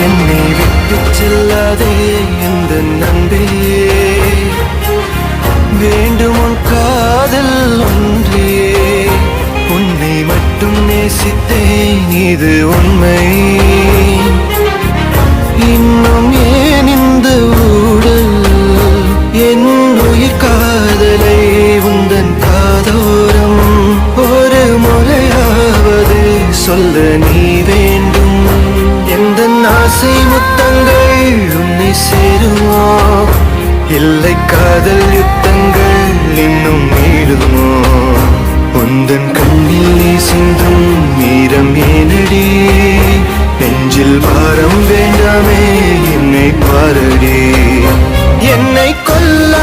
என்னை விட்டு செல்லாதே எந்த நம்பே, வேண்டும் உன் காதல் ஒன்றே, உன்னை மட்டும் நேசித்தேன் இது உண்மை. இன்னும் ஏன் இந்த ஊடல், என் உயிர் காதலை உந்தன் காதோரம் ஒரு முறையாவது சொல்ல நீ வேண்டும். எந்த ஆசை முத்தங்கள் உன்னை சேருமோ, இல்லை காதல் யுத்தங்கள் இன்னும் நீடுமோ. உந்தன் கண்ணில் சிந்தும் நீரம் ஏனடி, நெஞ்சில் பாரம் வேண்டாமே என்னை பாரடி. என்னை கொல்ல